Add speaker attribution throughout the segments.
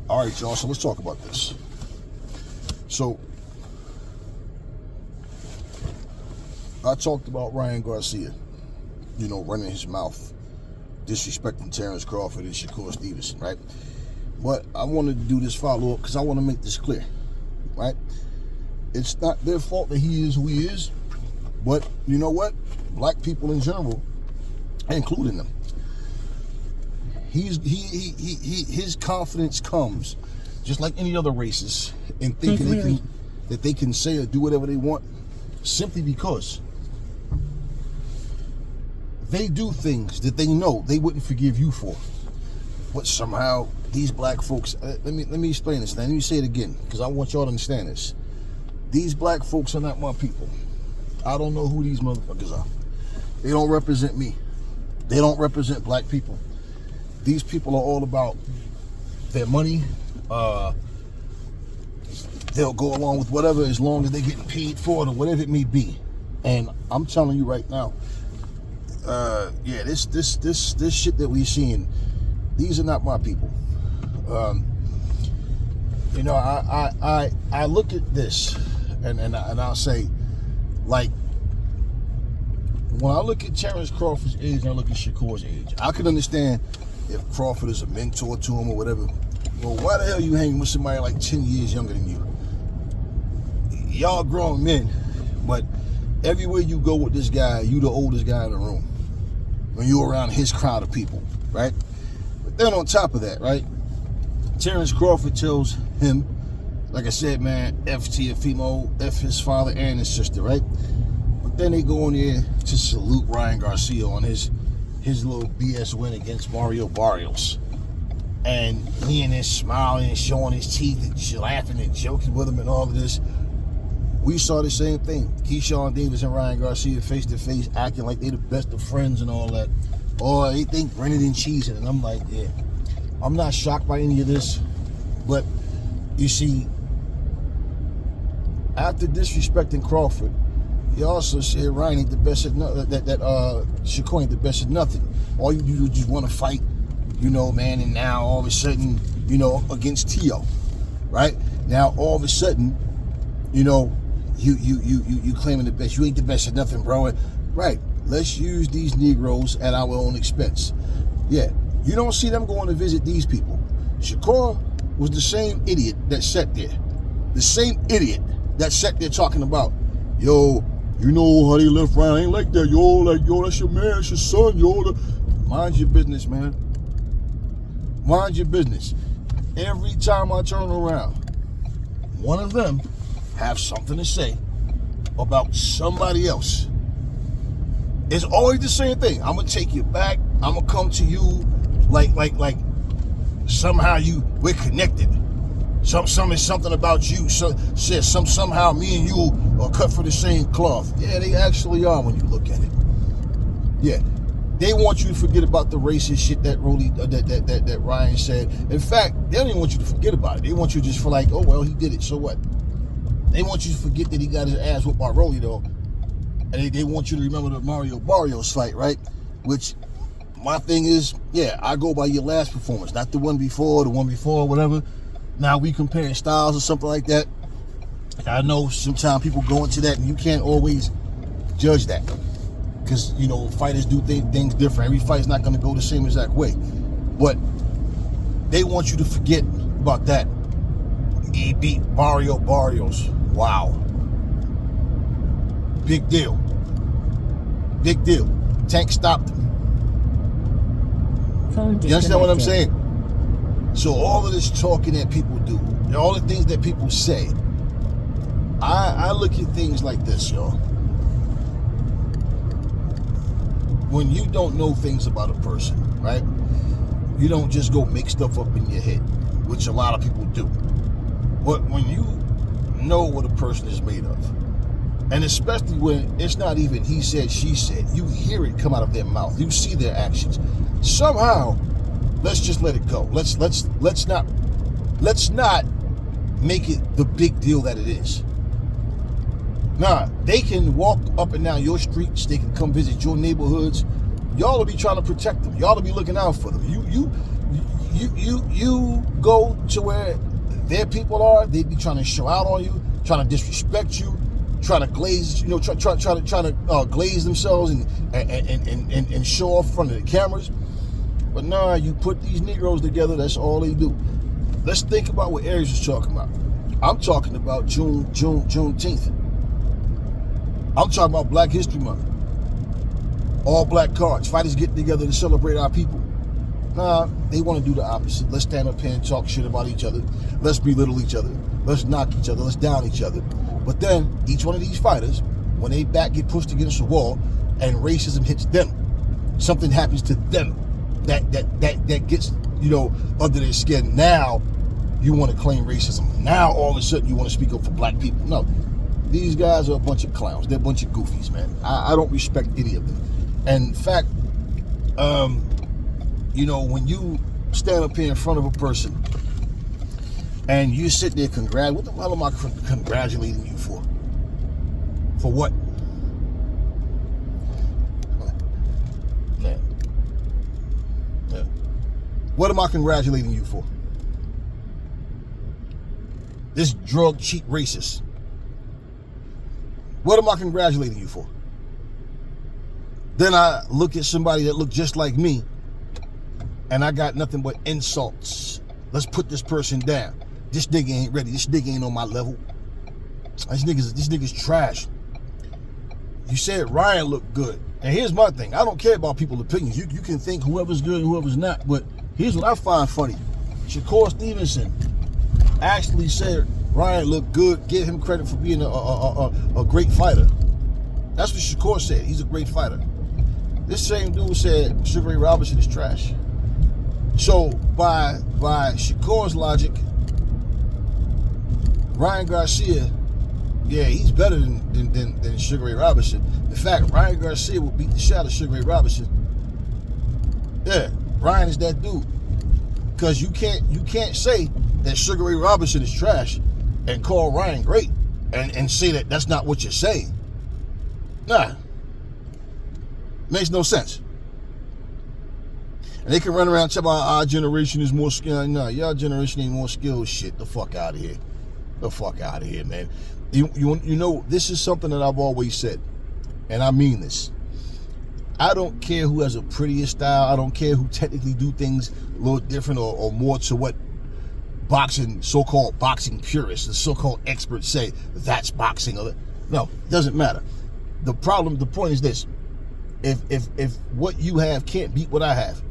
Speaker 1: All right, y'all, so let's talk about this. So, I talked about Ryan Garcia, running his mouth, disrespecting Terrence Crawford and Shakur Stevenson, right? But I wanted to do this follow-up because I want to make this clear, right? It's not their fault that he is who he is, but you know what? Black people in general, including them, his confidence comes, just like any other races, in thinking that they can say or do whatever they want, simply because they do things that they know they wouldn't forgive you for. But somehow these black folks, let me explain this. Let me say it again, because I want y'all to understand this. These black folks are not my people. I don't know who these motherfuckers are. They don't represent me. They don't represent black people. These people are all about their money. They'll go along with whatever as long as they're getting paid for it or whatever it may be. And I'm telling you right now, this shit that we're seeing, these are not my people. I look at this and I'll say, like, when I look at Terrence Crawford's age and I look at Shakur's age, I could understand if Crawford is a mentor to him or whatever. Well, why the hell are you hanging with somebody like 10 years younger than you? Y'all grown men, but everywhere you go with this guy, you the oldest guy in the room when you're around his crowd of people, right? But then on top of that, right, Terrence Crawford tells him, like I said, man, F Tiafimo, F his father and his sister, right? But then they go in there to salute Ryan Garcia on his little BS win against Mario Barrios. And he and his smiling and showing his teeth and laughing and joking with him and all of this. We saw the same thing. Keyshawn Davis and Ryan Garcia face to face, acting like they the best of friends and all that. Or they think rented and cheesing. And I'm like, yeah, I'm not shocked by any of this. But you see, after disrespecting Crawford, he also said Ryan ain't the best at Shakur ain't the best at nothing. All you do is just want to fight, man. And now all of a sudden, against Tio, right? Now all of a sudden, you claiming the best. You ain't the best at nothing, bro. Right? Let's use these Negroes at our own expense. Yeah, you don't see them going to visit these people. Shakur was the same idiot that sat there. The same idiot that sat there talking about, yo, you know how they left Ryan. I ain't like that, yo. That's your man, that's your son, yo. Mind your business, man. Mind your business. Every time I turn around, one of them have something to say about somebody else. It's always the same thing. I'm gonna take you back. I'm gonna come to you like somehow we're connected. Something about you. Somehow me and you are cut for the same cloth. Yeah, they actually are when you look at it. Yeah, they want you to forget about the racist shit that Ryan said. In fact, they don't even want you to forget about it. They want you to just feel like, oh well, he did it. So what? They want you to forget that he got his ass whooped by Rolly though, and they want you to remember the Mario Barrios fight, right? Which my thing is, yeah, I go by your last performance, not the one before, whatever. Now we compare styles or something like that. I know sometimes people go into that and you can't always judge that because, fighters do things different. Every fight's not going to go the same exact way. But they want you to forget about that. He beat Mario Barrios. Wow. Big deal. Big deal. Tank stopped him. You understand what I'm saying? So all of this talking that people do, and all the things that people say, I look at things like this, y'all. When you don't know things about a person, right? You don't just go make stuff up in your head, which a lot of people do. But when you know what a person is made of, and especially when it's not even he said, she said, you hear it come out of their mouth, you see their actions. Somehow, let's just let it go. Let's not make it the big deal that it is. Nah, they can walk up and down your streets. They can come visit your neighborhoods. Y'all will be trying to protect them. Y'all will be looking out for them. You go to where their people are, they be trying to show out on you, trying to disrespect you, trying to glaze, trying to glaze themselves and show off in front of the cameras. But nah, you put these Negroes together, that's all they do. Let's think about what Aries was talking about. I'm talking about Juneteenth. I'm talking about Black History Month. All black cards. Fighters get together to celebrate our people. Nah, they want to do the opposite. Let's stand up here and talk shit about each other. Let's belittle each other. Let's knock each other. Let's down each other. But then, each one of these fighters, when they back get pushed against a wall and racism hits them, something happens to them that gets, under their skin. Now, you want to claim racism. Now, all of a sudden, you want to speak up for black people. No. These guys are a bunch of clowns. They're a bunch of goofies, man. I don't respect any of them. And in fact, when you stand up here in front of a person and you sit there what the hell am I congratulating you for? For what? Yeah. What am I congratulating you for? This drug cheat racist. What am I congratulating you for? Then I look at somebody that looked just like me and I got nothing but insults. Let's put this person down. This nigga ain't ready. This nigga ain't on my level. This nigga's trash. You said Ryan looked good. And here's my thing. I don't care about people's opinions. You can think whoever's good and whoever's not. But here's what I find funny. Shakur Stevenson actually said Ryan looked good. Give him credit for being a great fighter. That's what Shakur said. He's a great fighter. This same dude said Sugar Ray Robinson is trash. So by Shakur's logic, Ryan Garcia, yeah, he's better than Sugar Ray Robinson. In fact, Ryan Garcia will beat the shit out of Sugar Ray Robinson. Yeah, Ryan is that dude. Because you can't say that Sugar Ray Robinson is trash and call Ryan great and say that that's not what you're saying. Nah. Makes no sense. And they can run around and tell about our generation is more skilled. No, your generation ain't more skilled. Shit, the fuck out of here. The fuck out of here, man. You this is something that I've always said, and I mean this. I don't care who has a prettier style. I don't care who technically do things a little different or more to what so-called boxing purists, the so-called experts say that's boxing. No, it doesn't matter. The point is this. If what you have can't beat what I have,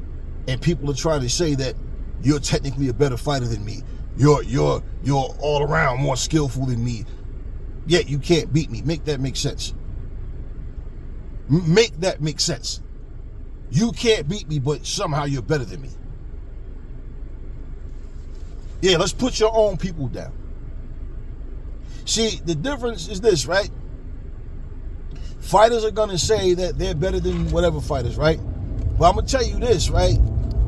Speaker 1: and people are trying to say that you're technically a better fighter than me, you're all around more skillful than me, yet you can't beat me. Make that make sense. Make that make sense. You can't beat me, but somehow you're better than me. Yeah, let's put your own people down. See, the difference is this, right? Fighters are going to say that they're better than whatever fighters, right? But I'm going to tell you this, right?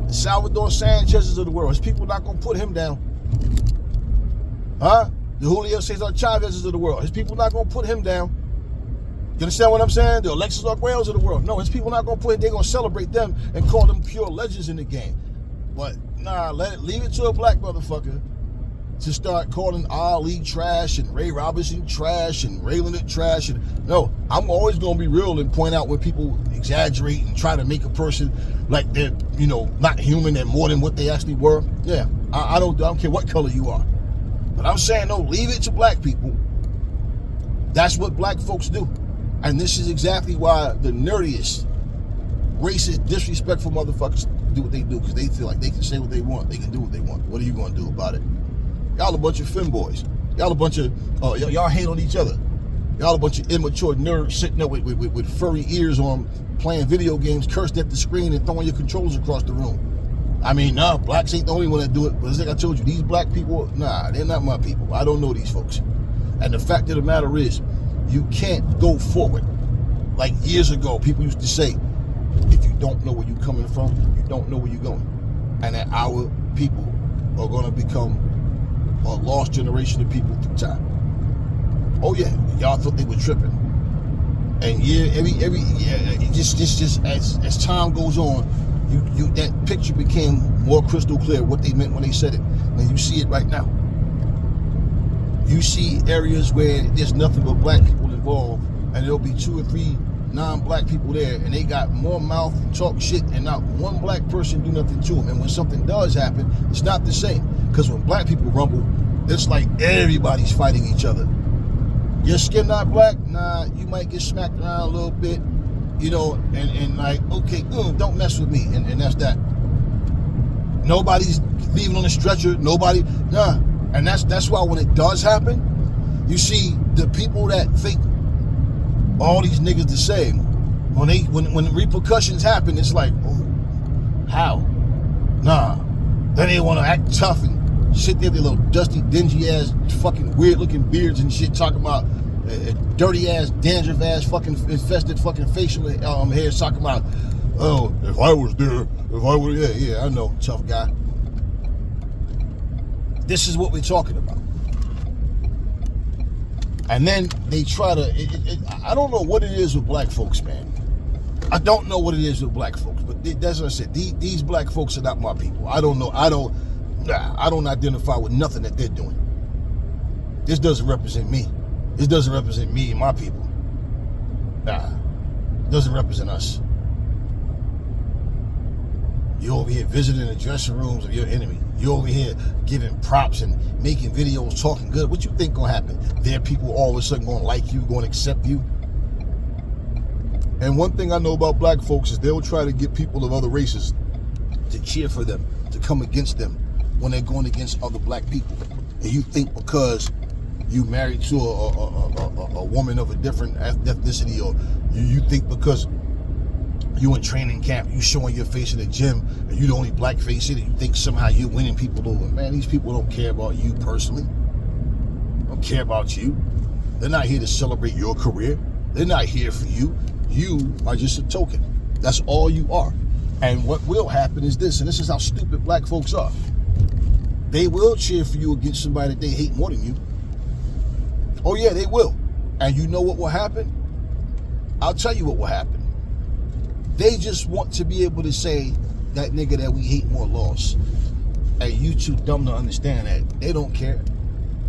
Speaker 1: The Salvador Sanchez's of the world, his people not going to put him down. Huh? The Julio Cesar Chavez's of the world, his people not going to put him down. You understand what I'm saying? The Alexis Arguellos of the world. No, his people not going to put it. They're going to celebrate them and call them pure legends in the game. But nah, leave it to a black motherfucker to start calling Ali trash and Ray Robinson trash and Ray Leonard trash. And no, I'm always going to be real and point out when people exaggerate and try to make a person like they're, not human and more than what they actually were. Yeah, I don't care what color you are. But I'm saying, no, leave it to black people. That's what black folks do. And this is exactly why the nerdiest, racist, disrespectful motherfuckers do what they do, because they feel like they can say what they want. They can do what they want. What are you going to do about it? Y'all a bunch of femboys. Y'all a bunch of, y'all hate on each other. Y'all a bunch of immature nerds sitting up with furry ears on, playing video games, cursed at the screen and throwing your controllers across the room. I mean, nah, blacks ain't the only one that do it. But like I told you, these black people, nah, they're not my people. I don't know these folks. And the fact of the matter is, you can't go forward. Like years ago, people used to say, if you don't know where you're coming from, you don't know where you're going. And that our people are going to become a lost generation of people through time. Oh yeah, y'all thought they were tripping. And yeah, every just as time goes on, that picture became more crystal clear what they meant when they said it. And you see it right now. You see areas where there's nothing but black people involved, and there'll be 2 or 3 non-black people there, and they got more mouth and talk shit, and not one black person do nothing to them. And when something does happen, it's not the same. Because when black people rumble, it's like everybody's fighting each other. Your skin not black? Nah, you might get smacked around a little bit, you know, and like, okay, don't mess with me, and that's that. Nobody's leaving on a stretcher, nobody, nah. And that's why when it does happen, you see the people that think all these niggas the same. When the repercussions happen, it's like, oh, how? Nah. Then they want to act tough and sit there with their little dusty, dingy ass, fucking weird looking beards and shit, talking about dirty ass, dandruff ass, fucking infested fucking facial hair, talking about, oh, if I was there, yeah, I know, tough guy. This is what we're talking about. And then they try to, I don't know what it is with black folks, man. I don't know what it is with black folks, but that's what I said. These black folks are not my people. I don't know. I don't identify with nothing that they're doing. This doesn't represent me. This doesn't represent me and my people. Nah, it doesn't represent us. You're over here visiting the dressing rooms of your enemy. You're over here giving props and making videos, talking good. What you think gonna happen? Their people all of a sudden gonna like you, gonna accept you? And one thing I know about black folks is they'll try to get people of other races to cheer for them, to come against them when they're going against other black people. And you think because you married to a woman of a different ethnicity, or you think because you in training camp, you showing your face in the gym, and you the only black face in it, you think somehow you're winning people over. Man, these people don't care about you personally. They don't care about you. They're not here to celebrate your career. They're not here for you. You are just a token. That's all you are. And what will happen is this, and this is how stupid black folks are. They will cheer for you against somebody that they hate more than you. Oh yeah, they will. And you know what will happen? I'll tell you what will happen. They just want to be able to say that nigga that we hate more lost. And you too dumb to understand that. They don't care.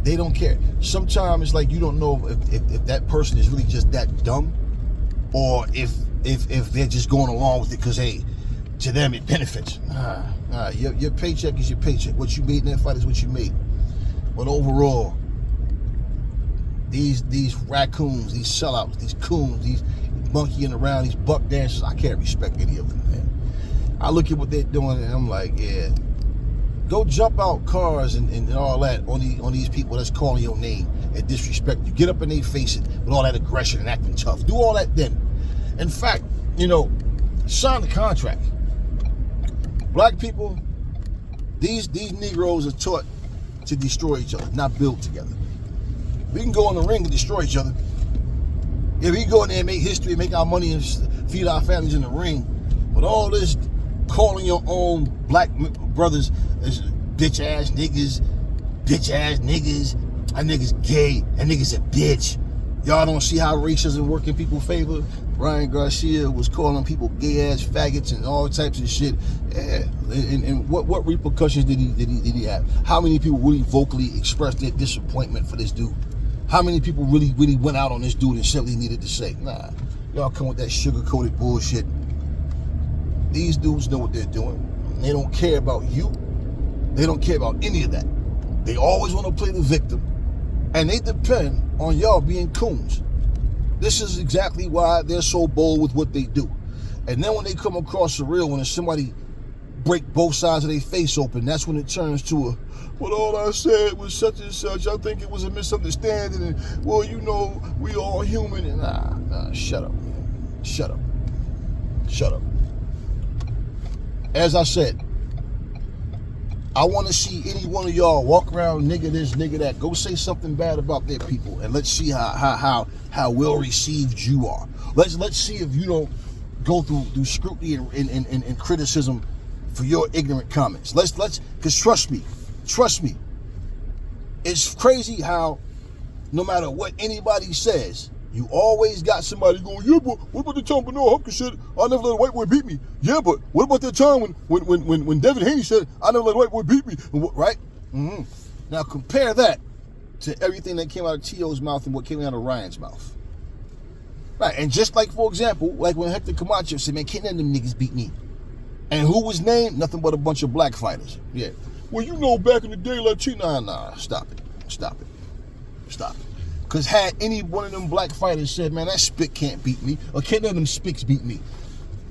Speaker 1: They don't care. Sometimes it's like you don't know if that person is really just that dumb, or if they're just going along with it because, hey, to them it benefits. Nah, your paycheck is your paycheck. What you made in that fight is what you made. But overall, these raccoons, these sellouts, these coons, these monkeying around, these buck dancers, I can't respect any of them, man. I look at what they're doing and I'm like, yeah, go jump out cars and all that on these people that's calling your name and disrespect you. Get up in their face with all that aggression and acting tough. Do all that then. In fact, sign the contract. Black people, these Negroes are taught to destroy each other, not build together. We can go in the ring and destroy each other. Yeah, we can go in there and make history, make our money, and feed our families in the ring. But all this calling your own black brothers as bitch ass niggas, that nigga's gay, that nigga's a bitch. Y'all don't see how racism work in people's favor? Ryan Garcia was calling people gay ass faggots and all types of shit. Yeah. And what repercussions did he have? How many people really vocally expressed their disappointment for this dude? How many people really went out on this dude and said what he needed to say? Nah, y'all come with that sugar-coated bullshit. These dudes know what they're doing. They don't care about you. They don't care about any of that. They always want to play the victim. And they depend on y'all being coons. This is exactly why they're so bold with what they do. And then when they come across the real, when somebody break both sides of their face open, that's when it turns to a, well, all I said was such and such. I think it was a misunderstanding. And, well, we all human. And nah, shut up, man. Shut up. As I said, I want to see any one of y'all walk around nigga this, nigga that. Go say something bad about their people, and let's see how well received you are. Let's see if you don't go through scrutiny and criticism for your ignorant comments. Because trust me, it's crazy how no matter what anybody says, You always got somebody going, yeah, but what about the time Bernard Hopkins said, I never let a white boy beat me? Yeah, but what about that time when Devin Haney said, I never let a white boy beat me? Right? Mm-hmm. Now compare that to everything that came out of T.O.'s mouth and what came out of Ryan's mouth. Right, and just like, for example, like when Hector Camacho said, man, can't none of them niggas beat me. And who was named? Nothing but a bunch of black fighters. Yeah. Well, you know, back in the day, Latino. Nah, stop it. Stop it. Stop it. Because had any one of them black fighters said, man, that Spick can't beat me, or can't none of them Spicks beat me,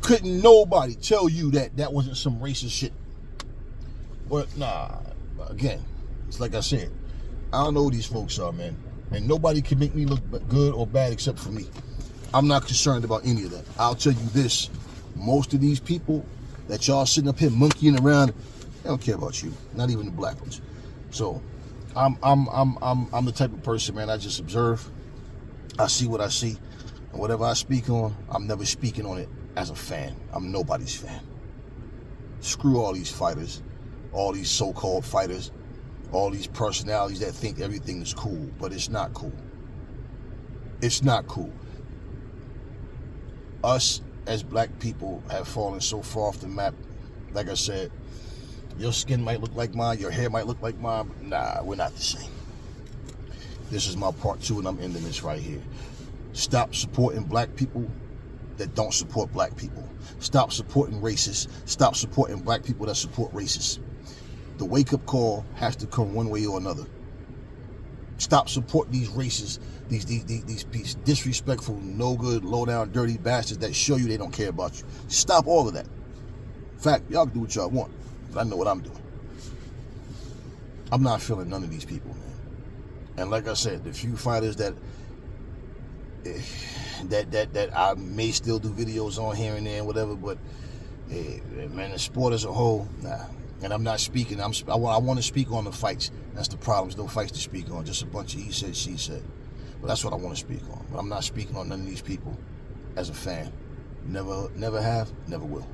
Speaker 1: couldn't nobody tell you that that wasn't some racist shit. But nah, again, it's like I said, I don't know who these folks are, man. And nobody can make me look good or bad except for me. I'm not concerned about any of that. I'll tell you this, most of these people that y'all sitting up here monkeying around, they don't care about you, not even the black ones. So I'm the type of person, man, I just observe. I see what I see. And whatever I speak on, I'm never speaking on it as a fan. I'm nobody's fan. Screw all these fighters, all these so-called fighters, all these personalities that think everything is cool, but it's not cool. It's not cool. Us as black people have fallen so far off the map. Like I said, your skin might look like mine, your hair might look like mine, but nah, we're not the same. This is my part 2, and I'm ending this right here. Stop supporting black people that don't support black people. Stop supporting racists. Stop supporting black people that support racists. The wake-up call has to come one way or another. Stop supporting these racists, these disrespectful, no good, low down, dirty bastards that show you they don't care about you. Stop all of that. In fact, y'all can do what y'all want, but I know what I'm doing. I'm not feeling none of these people, man. And like I said, the few fighters that I may still do videos on here and there and whatever, but man, the sport as a whole, nah. And I'm not speaking. I want to speak on the fights. That's the problem. There's no fights to speak on. Just a bunch of he said, she said. But that's what I want to speak on. But I'm not speaking on none of these people as a fan. Never have, never will.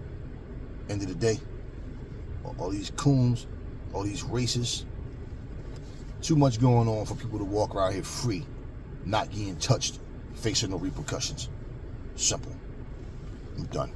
Speaker 1: End of the day, all these coons, all these racists, too much going on for people to walk around here free, not getting touched, facing no repercussions. Simple. I'm done.